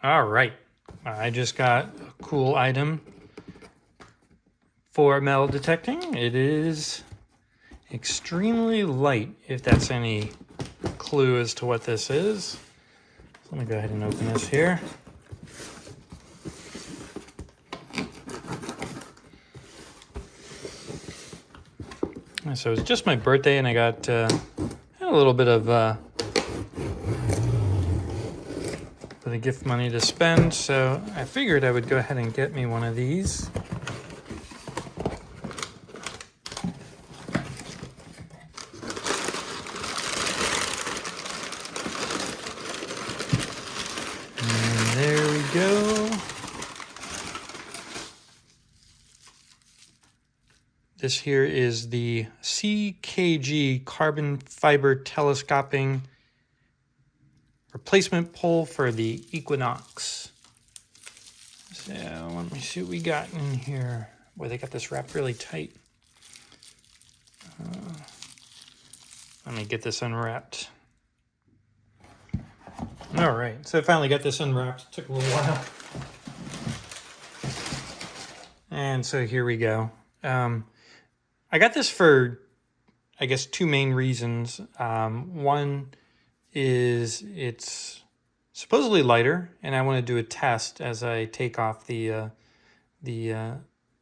All right, I just got a cool item for metal detecting. It is extremely light, if that's any clue as to what this is. So let me go ahead and open this here. So it's just my birthday, and I got had a little bit of the gift money to spend, so I figured I would go ahead and get me one of these. And there we go. This here is the CKG carbon fiber telescoping replacement pole for the Equinox. So let me see what we got in here. Boy, they got this wrapped really tight. Let me get this unwrapped. All right, so I finally got this unwrapped. It took a little while. And so here we go. I got this for, I guess, two main reasons. One is it's supposedly lighter, and I want to do a test as I take off the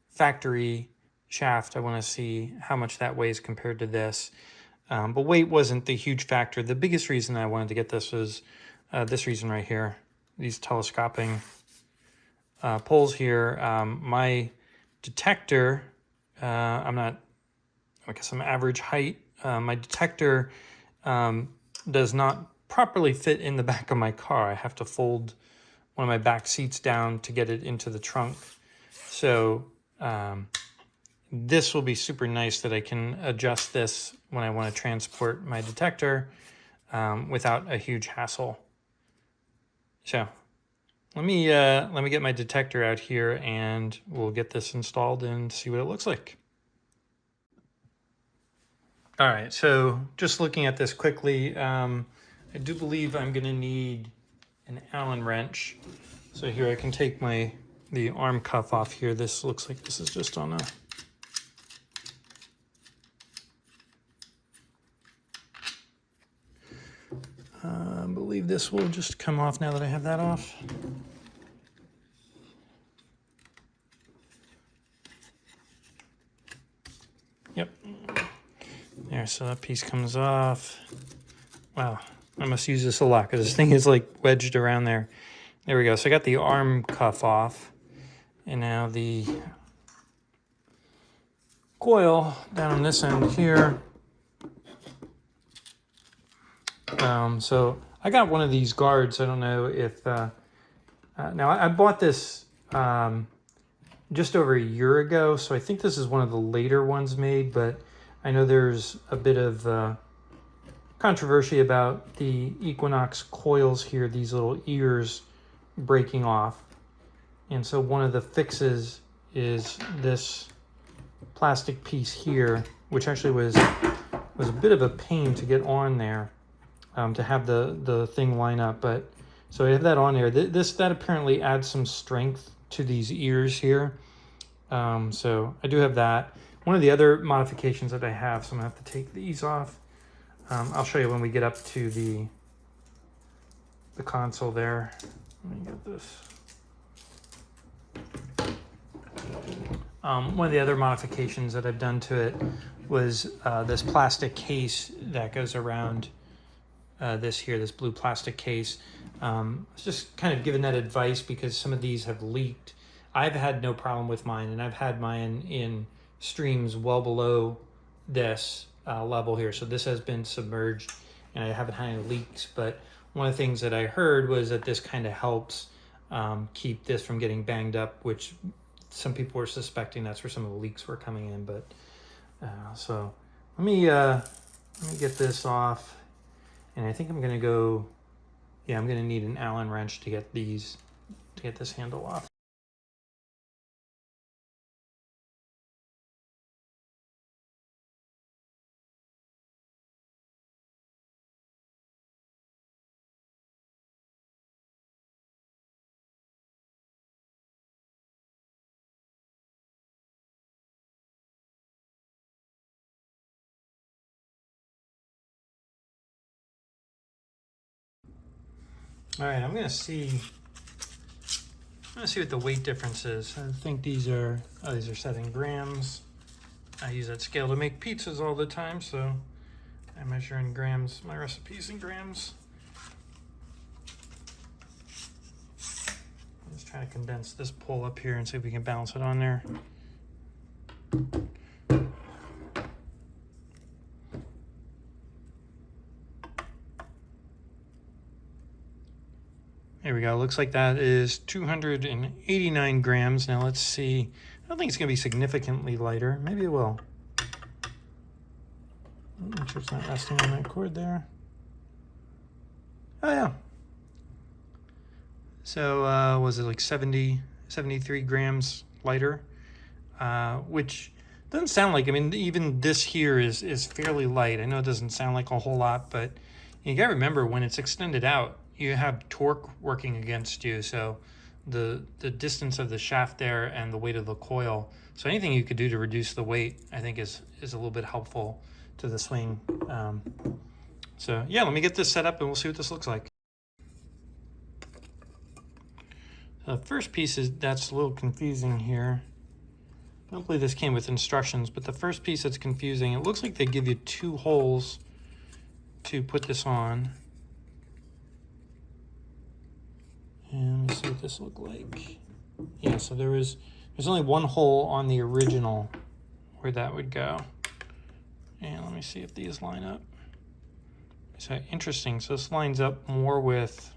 factory shaft. I want to see how much that weighs compared to this. But weight wasn't the huge factor. The biggest reason I wanted to get this was this reason right here. These telescoping poles here. My detector, I guess I'm average height. My detector does not properly fit in the back of my car. I have to fold one of my back seats down to get it into the trunk. So this will be super nice that I can adjust this when I want to transport my detector without a huge hassle. So let me get my detector out here, and we'll get this installed and see what it looks like. All right, so just looking at this quickly, I do believe I'm going to need an Allen wrench. So here I can take the arm cuff off here. This looks like this is just on a I believe this will just come off now that I have that off. Yep. There, so that piece comes off. Wow, I must use this a lot because this thing is like wedged around there. There we go. So I got the arm cuff off, and now the coil down on this end here. So I got one of these guards. I don't know if now I bought this just over a year ago, so I think this is one of the later ones made, but I know there's a bit of controversy about the Equinox coils here, these little ears breaking off. And so one of the fixes is this plastic piece here, which actually was a bit of a pain to get on there, to have the thing line up. But so I have that on there. That apparently adds some strength to these ears here. So I do have that. One of the other modifications that I have, so I'm gonna have to take these off. I'll show you when we get up to the console there. Let me get this. One of the other modifications that I've done to it was this plastic case that goes around this blue plastic case. It's just kind of giving that advice because some of these have leaked. I've had no problem with mine, and I've had mine in streams well below this level here. So this has been submerged, and I haven't had any leaks. But one of the things that I heard was that this kind of helps keep this from getting banged up, which some people were suspecting that's where some of the leaks were coming in. But so let me get this off, and I think I'm gonna go. Yeah, I'm gonna need an Allen wrench to get this handle off. All right, I'm gonna see what the weight difference is. I think these are set in grams. I use that scale to make pizzas all the time, so I measure in grams, my recipes in grams. Let's try to condense this pull up here and see if we can balance it on there. There we go. Looks like that is 289 grams. Now let's see. I don't think it's going to be significantly lighter. Maybe it will. Make sure it's not resting on that cord there. Oh, yeah. So was it like 73 grams lighter? Which doesn't sound like, I mean, even this here is fairly light. I know it doesn't sound like a whole lot, but you got to remember when it's extended out, you have torque working against you. So the distance of the shaft there and the weight of the coil. So anything you could do to reduce the weight, I think is a little bit helpful to the swing. So yeah, let me get this set up and we'll see what this looks like. The first piece that's a little confusing here. I don't believe this came with instructions, but the first piece that's confusing, it looks like they give you 2 holes to put this on. And let me see what this looked like. Yeah, so there's only 1 hole on the original where that would go. And let me see if these line up. So interesting. So this lines up more with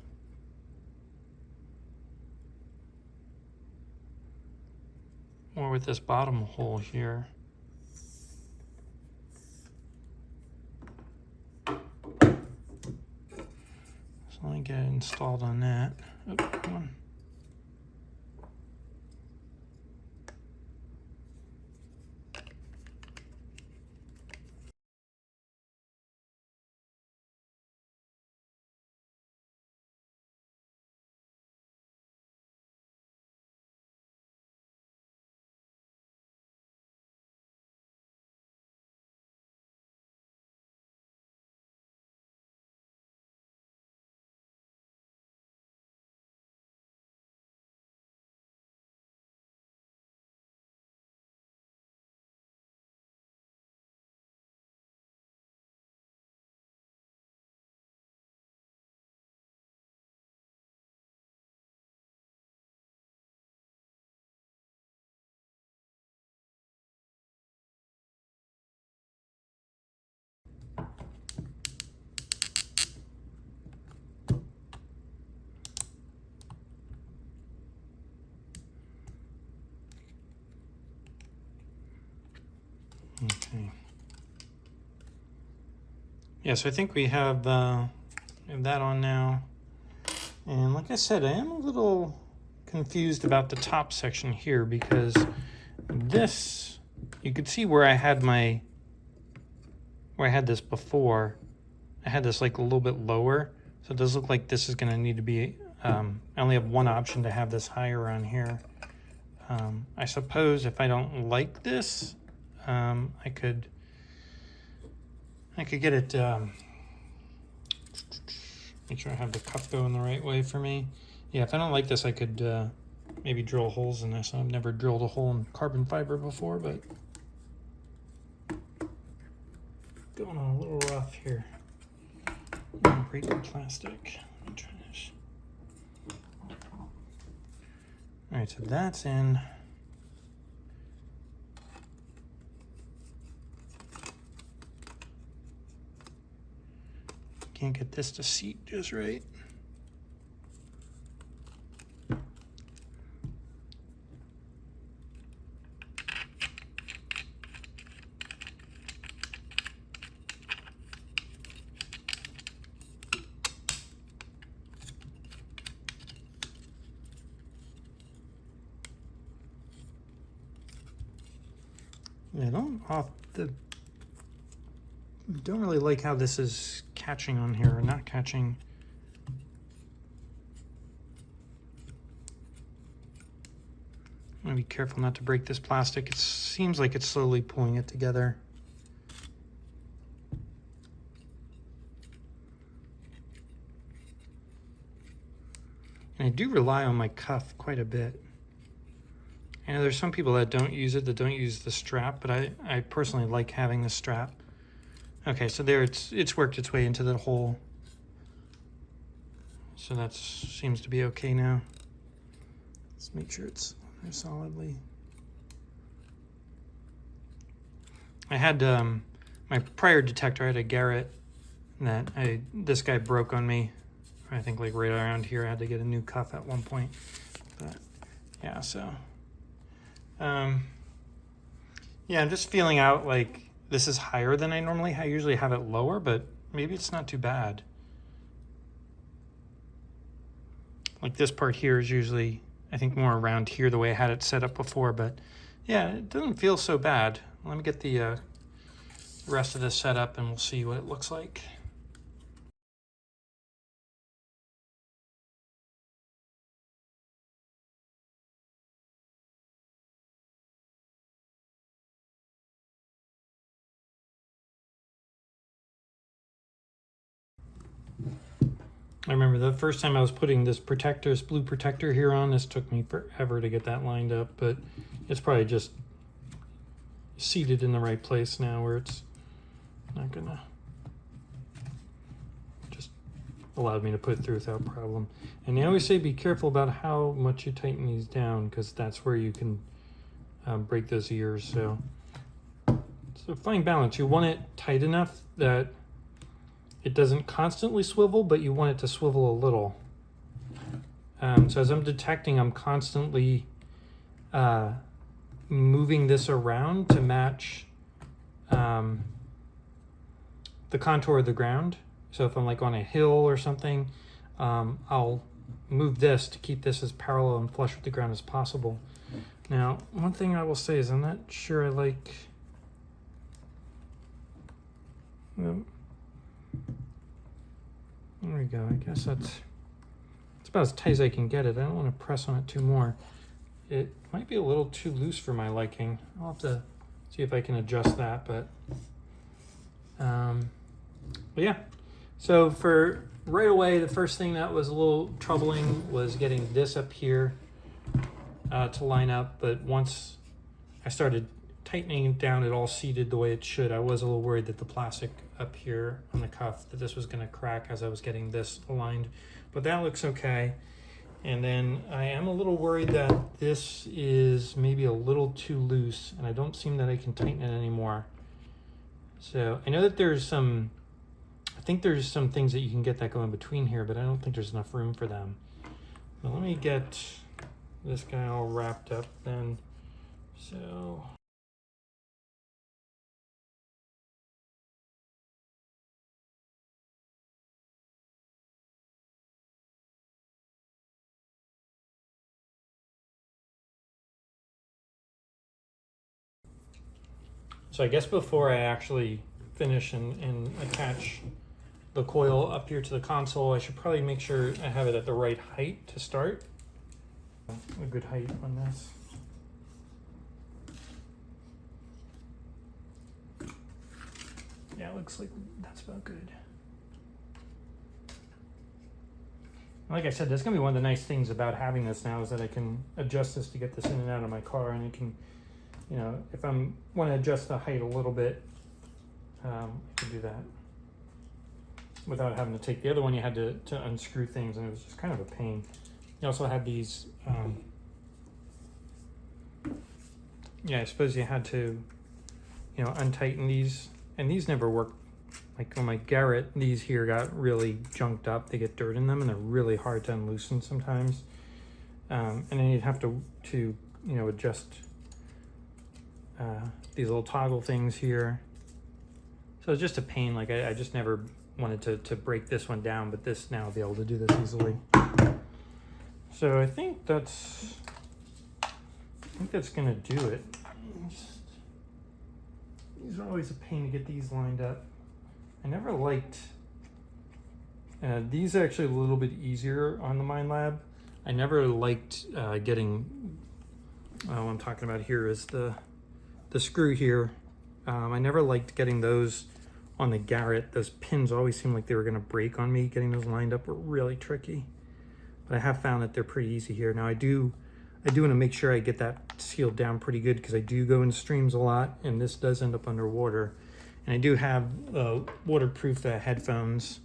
this bottom hole here. So let me get it installed on that. Oh, come on. Okay. Yeah, so I think we have that on now. And like I said, I am a little confused about the top section here because this, you could see where I had this before. I had this like a little bit lower. So it does look like this is going to need to be, I only have 1 option to have this higher on here. I suppose if I don't like this, I could get it, make sure I have the cup going the right way for me. Yeah, if I don't like this, I could maybe drill holes in this. I've never drilled a hole in carbon fiber before, but going on a little rough here. Break the plastic. Let me try this. All right, so that's in. Can't get this to seat just right. Yeah, don't really like how this is catching on here, or not catching. I'm gonna be careful not to break this plastic. It seems like it's slowly pulling it together. And I do rely on my cuff quite a bit. I know there's some people that don't use it, that don't use the strap, but I personally like having the strap. Okay, so there it's worked its way into the hole. So that seems to be okay now. Let's make sure it's there solidly. I had my prior detector, I had a Garrett that this guy broke on me. I think like right around here. I had to get a new cuff at one point. But yeah, so yeah, I'm just feeling out like this is higher than I normally. I usually have it lower, but maybe it's not too bad. Like this part here is usually, I think, more around here the way I had it set up before, but yeah, it doesn't feel so bad. Let me get the rest of this set up and we'll see what it looks like. I remember the first time I was putting this blue protector here on, this took me forever to get that lined up, but it's probably just seated in the right place now where it's not gonna, just allowed me to put it through without problem. And they always say be careful about how much you tighten these down, because that's where you can break those ears. So fine balance. You want it tight enough that it doesn't constantly swivel, but you want it to swivel a little. So as I'm detecting, I'm constantly moving this around to match the contour of the ground. So if I'm like on a hill or something, I'll move this to keep this as parallel and flush with the ground as possible. Now, one thing I will say is I'm not sure I like... There we go. I guess it's about as tight as I can get it. I don't want to press on it too more. It might be a little too loose for my liking. I'll have to see if I can adjust that, but yeah. So for right away, the first thing that was a little troubling was getting this up here to line up. But once I started tightening it down, it all seated the way it should. I was a little worried that the plastic up here on the cuff, that this was going to crack as I was getting this aligned, but that looks okay. And then I am a little worried that this is maybe a little too loose, and I don't seem that I can tighten it anymore. So I know that there's some, I think there's some things that you can get that go in between here, but I don't think there's enough room for them. Now let me get this guy all wrapped up then. So I guess before I actually finish and attach the coil up here to the console, I should probably make sure I have it at the right height to start. A good height on this. Yeah, it looks like that's about good. Like I said, that's gonna be one of the nice things about having this now is that I can adjust this to get this in and out of my car, and it can, you know, if I want to adjust the height a little bit, I can do that without having to take the other one. You had to unscrew things, and it was just kind of a pain. You also had these, yeah, I suppose you had to, you know, untighten these, and these never worked. Like on my Garrett, these here got really junked up. They get dirt in them, and they're really hard to unloosen sometimes. And then you'd have to you know, adjust these little toggle things here. So it's just a pain. Like I just never wanted to break this one down, but this now I'll be able to do this easily. So I think that's gonna do it. These are always a pain to get these lined up. I never liked, these are actually a little bit easier on the Minelab. I never liked getting, what I'm talking about here is the screw here. I never liked getting those on the Garrett. Those pins always seemed like they were gonna break on me. Getting those lined up were really tricky. but I have found that they're pretty easy here. Now I do want to make sure I get that sealed down pretty good because I do go in streams a lot, and this does end up underwater. And I do have waterproof headphones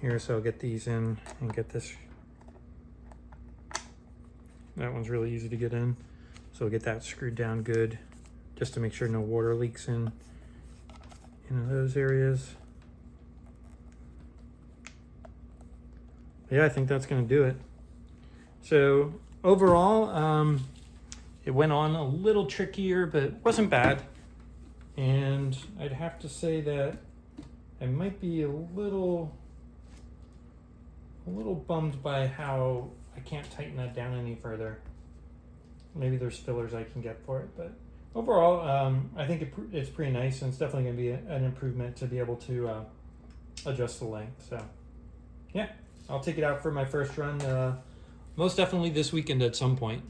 here, so I'll get these in and get this. That one's really easy to get in, so I'll get that screwed down good, just to make sure no water leaks in those areas. Yeah, I think that's going to do it. So overall, it went on a little trickier, but it wasn't bad. And I'd have to say that I might be a little bummed by how I can't tighten that down any further. Maybe there's fillers I can get for it, but overall, I think it's pretty nice, and it's definitely going to be an improvement to be able to adjust the length. So yeah, I'll take it out for my first run, most definitely this weekend at some point.